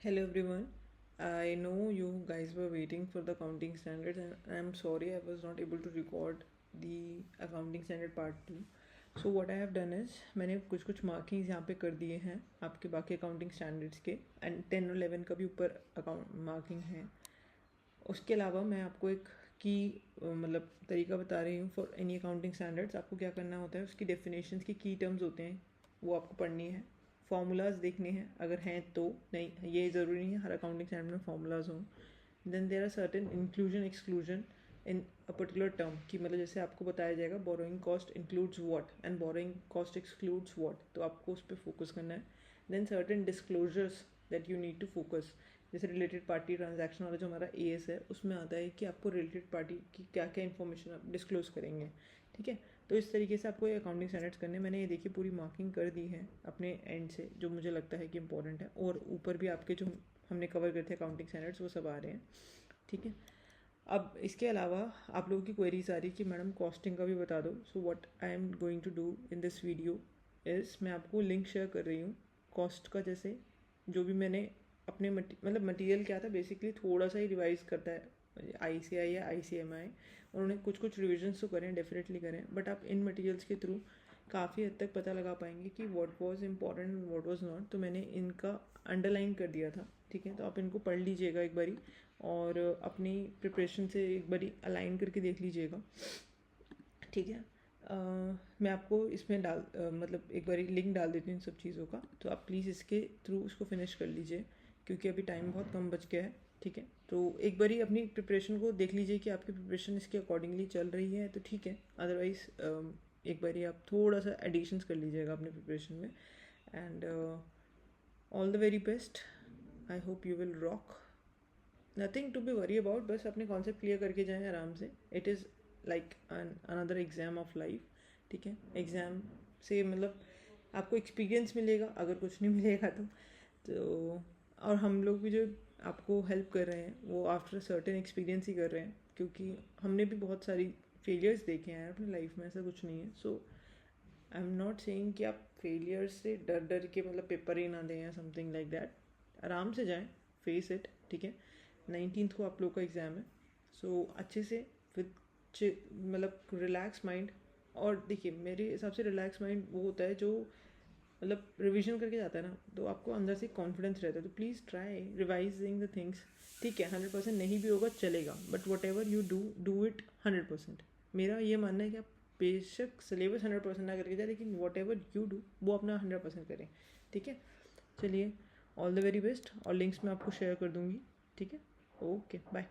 Hello everyone. I know you guys were waiting for the accounting standards and I'm sorry I was not able to record the accounting standard part 2. So what I have done is मैंने कुछ markings यहाँ पे कर दिए हैं आपके बाकी accounting standards के एंड 10 और 11 का भी ऊपर अकाउंट मार्किंग है। उसके अलावा मैं आपको एक की मतलब तरीका बता रही हूँ फॉर एनी अकाउंटिंग स्टैंडर्ड्स। आपको क्या करना होता है, उसकी डेफिनेशंस की टर्म्स होते हैं वो आपको पढ़नी है, फार्मूलाज देखने हैं अगर हैं तो, नहीं ये ज़रूरी नहीं है हर अकाउंटिंग स्टैंडर्ड में फार्मूलाज हों। Then there are certain inclusion exclusion in a particular term कि मतलब जैसे आपको बताया जाएगा borrowing cost includes what and borrowing cost excludes what, तो आपको उस पर फोकस करना है। Then certain disclosures that you need to focus, जैसे रिलेटेड पार्टी ट्रांजैक्शन वाला जो हमारा एएस है उसमें आता है कि आपको रिलेटेड पार्टी की क्या क्या इन्फॉर्मेशन आप डिस्क्लोज करेंगे। ठीक है, तो इस तरीके से आपको ये अकाउंटिंग स्टैंडर्ड्स करने, मैंने ये देखिए पूरी मार्किंग कर दी है अपने एंड से जो मुझे लगता है कि इंपॉर्टेंट है, और ऊपर भी आपके जो हमने कवर करे थे अकाउंटिंग स्टैंडर्ड्स वो सब आ रहे हैं। ठीक है, अब इसके अलावा आप लोगों की क्वेरीज आ रही कि मैडम कॉस्टिंग का भी बता दो। So what I am going to do in this video is मैं आपको लिंक शेयर कर रही हूँ कॉस्ट का। जैसे जो भी मैंने अपने मतलब मटेरियल क्या था बेसिकली थोड़ा सा ही रिवाइज करता है ICAI या ICMI, उन्होंने कुछ रिविजन्स तो करें, डेफिनेटली करें, बट आप इन मटेरियल्स के थ्रू काफ़ी हद तक पता लगा पाएंगे कि what was important and what was not. तो मैंने इनका अंडरलाइन कर दिया था। ठीक है, तो आप इनको पढ़ लीजिएगा एक बारी और अपनी प्रिपरेशन से एक बारी अलाइन करके देख लीजिएगा। ठीक है, मैं आपको इसमें मतलब एक बारी लिंक डाल देती हूँ इन सब चीज़ों का, तो आप प्लीज़ इसके थ्रू उसको फिनिश कर लीजिए क्योंकि अभी टाइम बहुत कम बच गया है। ठीक है, तो एक बारी अपनी प्रिपरेशन को देख लीजिए कि आपकी प्रिपरेशन इसके अकॉर्डिंगली चल रही है तो ठीक है, अदरवाइज़ एक बारी आप थोड़ा सा एडिशंस कर लीजिएगा अपने प्रिपरेशन में। And all the very best, I hope you will rock, nothing to be worry about, बस अपने कॉन्सेप्ट क्लियर करके जाएं आराम से। It is like another exam of life. ठीक है, एग्ज़ाम से मतलब आपको एक्सपीरियंस मिलेगा, अगर कुछ नहीं मिलेगा तो और हम लोग भी जो आपको हेल्प कर रहे हैं वो आफ्टर सर्टेन एक्सपीरियंस ही कर रहे हैं, क्योंकि हमने भी बहुत सारी फेलियर्स देखे हैं अपनी लाइफ में, ऐसा कुछ नहीं है। सो आई एम नॉट सेइंग कि आप फेलियर्स से डर डर के मतलब पेपर ही ना दें या समथिंग लाइक दैट। आराम से जाएं, फेस इट। ठीक है, 19th को आप लोग का एग्ज़ाम है। सो अच्छे से विद मतलब रिलैक्स माइंड, और देखिए मेरे हिसाब से रिलैक्स माइंड वो होता है जो मतलब रिवीजन करके जाता है ना, तो आपको अंदर से कॉन्फिडेंस रहता है। तो please try revising the things. ठीक है, 100% नहीं भी होगा चलेगा, but what ever you do it 100%। मेरा ये मानना है कि आप बेशक सिलेबस 100% ना करके जाए, लेकिन वट एवर यू डू वो अपना 100% करें। ठीक है, चलिए ऑल द वेरी बेस्ट, और लिंक्स मैं आपको शेयर कर दूँगी। ठीक है, ओके बाय।